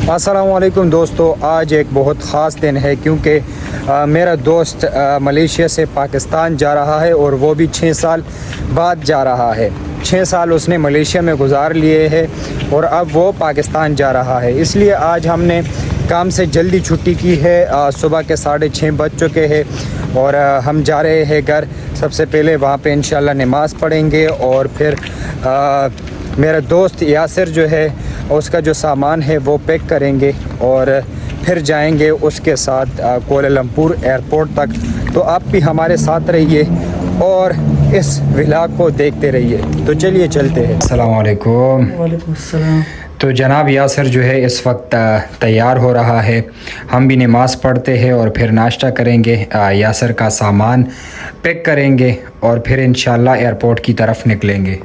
अस्सलामुअलैकुम दोस्तों, आज एक बहुत ख़ास दिन है क्योंकि मेरा दोस्त मलेशिया से पाकिस्तान जा रहा है और वो भी 6 साल बाद जा रहा है। 6 साल उसने मलेशिया में गुजार लिए हैं और अब वो पाकिस्तान जा रहा है। इसलिए आज हमने काम से जल्दी छुट्टी की है। सुबह के 6:30 बज चुके हैं और हम जा रहे हैं घर। सबसे पहले वहाँ पे इंशाल्लाह नमाज़ पढ़ेंगे और फिर मेरा दोस्त यासिर जो है उसका जो सामान है वो पैक करेंगे और फिर जाएंगे उसके साथ कोलालमपुर एयरपोर्ट तक। तो आप भी हमारे साथ रहिए और इस व्लॉग को देखते रहिए। तो चलिए चलते हैं। अस्सलाम वालेकुम। वालेकुम अस्सलाम। तो जनाब यासिर जो है इस वक्त तैयार हो रहा है। हम भी नमाज़ पढ़ते हैं और फिर नाश्ता करेंगे, यासिर का सामान पैक करेंगे और फिर इंशाल्लाह एयरपोर्ट की तरफ निकलेंगे।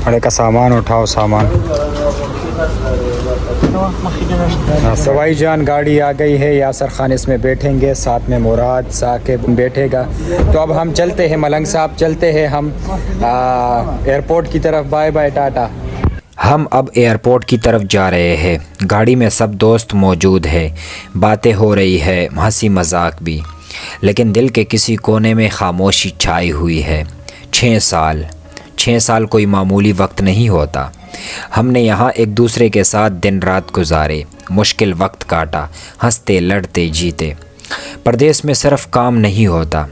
अरे का सामान उठाओ, सामान। सवाई जान गाड़ी आ गई है, यासिर खान इसमें बैठेंगे, साथ में मुराद साकिब बैठेगा। तो अब हम चलते हैं, मलंग साहब चलते हैं हम एयरपोर्ट की तरफ। Bye bye, tata. हम अब एयरपोर्ट की तरफ जा रहे हैं। गाड़ी में सब दोस्त मौजूद है, बातें हो रही है, हंसी मजाक भी, लेकिन दिल के किसी कोने में खामोशी छाई हुई है। 6 साल कोई मामूली वक्त नहीं होता। हमने यहाँ एक दूसरे के साथ दिन रात गुजारे, मुश्किल वक्त काटा, हंसते लड़ते जीते। परदेश में सिर्फ काम नहीं होता,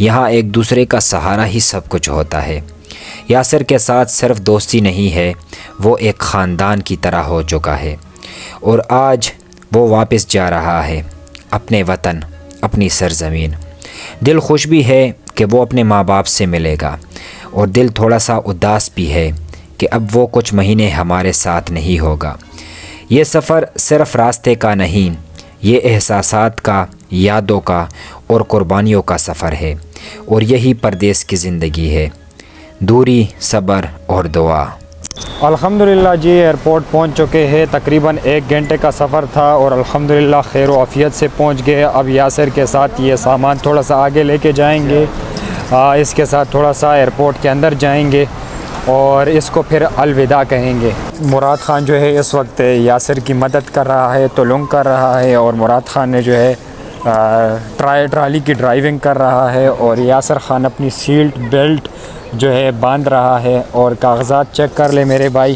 यहाँ एक दूसरे का सहारा ही सब कुछ होता है। यासिर के साथ सिर्फ दोस्ती नहीं है, वो एक ख़ानदान की तरह हो चुका है और आज वो वापस जा रहा है अपने वतन, अपनी सरज़मीन। दिल खुश भी है कि वो अपने माँ बाप से मिलेगा और दिल थोड़ा सा उदास भी है कि अब वो कुछ महीने हमारे साथ नहीं होगा। ये सफ़र सिर्फ़ रास्ते का नहीं, ये एहसासात का, यादों का और कुर्बानियों का सफ़र है और यही परदेस की ज़िंदगी है, दूरी, सब्र और दुआ। अल्हम्दुलिल्लाह जी, एयरपोर्ट पहुंच चुके हैं। तकरीबन 1 घंटे का सफ़र था और अल्हम्दुलिल्लाह खैर व आफ़ियत से पहुंच गए। अब यासिर के साथ ये सामान थोड़ा सा आगे लेके जाएंगे, इसके साथ थोड़ा सा एयरपोर्ट के अंदर जाएंगे और इसको फिर अलविदा कहेंगे। मुराद ख़ान जो है इस वक्त यासिर की मदद कर रहा है, तुलुंग कर रहा है और मुराद ख़ान ने जो है ट्राली की ड्राइविंग कर रहा है और यासिर ख़ान अपनी सीट बेल्ट जो है बांध रहा है। और कागज़ात चेक कर ले मेरे भाई,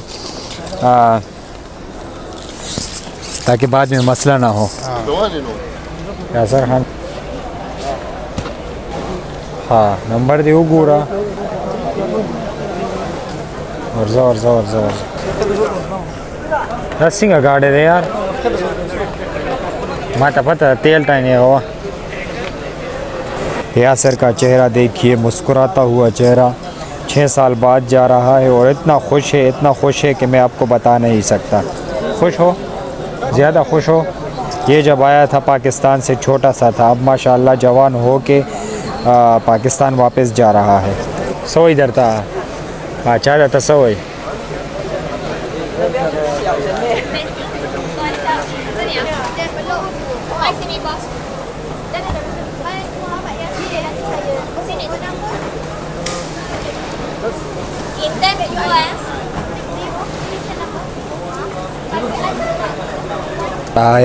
ताकि बाद में मसला ना हो। यासिर खान, हाँ नंबर दे पूरा। और रस्सी का गाड़े दे यार, माता पता तेल टाइने हुआ। यासिर का चेहरा देखिए, मुस्कुराता हुआ चेहरा। 6 साल बाद जा रहा है और इतना खुश है, इतना खुश है कि मैं आपको बता नहीं सकता। खुश हो, ज़्यादा खुश हो। ये जब आया था पाकिस्तान से छोटा सा था, अब माशाल्लाह जवान हो के पाकिस्तान वापस जा रहा है। सो इधर था, अच्छा था सो।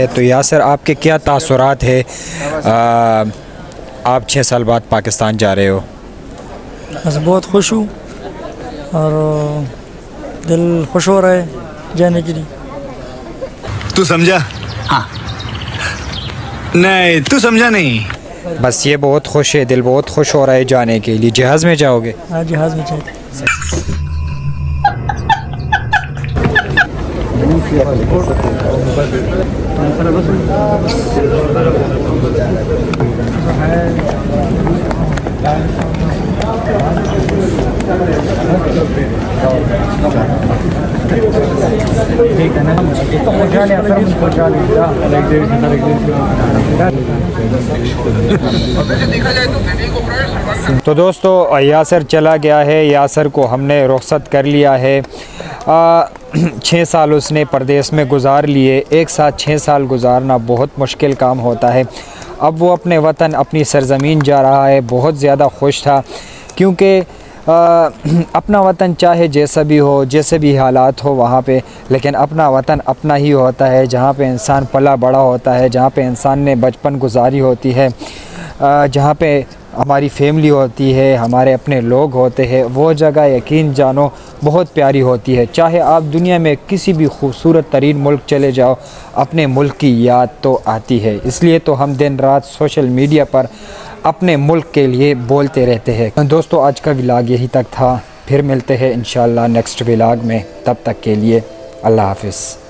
तो यासिर, आपके क्या तासुरात है? आप 6 साल बाद पाकिस्तान जा रहे हो। बस बहुत खुश हूँ और दिल खुश हो रहा है जाने के लिए। तू समझा? हाँ नहीं, तू समझा नहीं। बस ये बहुत खुश है, दिल बहुत खुश हो रहा है जाने के लिए। जहाज़ में जाओगे? हाँ, जहाज़ में जाएंगे। ठीक है ना, पहुँचा लिया सर, पहुँचा लिया। तो दोस्तों यासर चला गया है, यासर को हमने रुखसत कर लिया है। 6 साल उसने परदेश में गुजार लिए। एक साथ 6 साल गुजारना बहुत मुश्किल काम होता है। अब वो अपने वतन, अपनी सरज़मीन जा रहा है। बहुत ज़्यादा खुश था क्योंकि अपना वतन चाहे जैसा भी हो, जैसे भी हालात हो वहाँ पे, लेकिन अपना वतन अपना ही होता है, जहाँ पे इंसान पला बड़ा होता है, जहाँ पे इंसान ने बचपन गुजारी होती है, जहाँ पे हमारी फैमिली होती है, हमारे अपने लोग होते हैं, वो जगह यकीन जानो बहुत प्यारी होती है। चाहे आप दुनिया में किसी भी खूबसूरत तरीन मुल्क चले जाओ, अपने मुल्क की याद तो आती है। इसलिए तो हम दिन रात सोशल मीडिया पर अपने मुल्क के लिए बोलते रहते हैं। दोस्तों आज का व्लॉग यही तक था, फिर मिलते हैं इंशाल्लाह नेक्स्ट व्लॉग में। तब तक के लिए अल्लाह हाफ़िज़।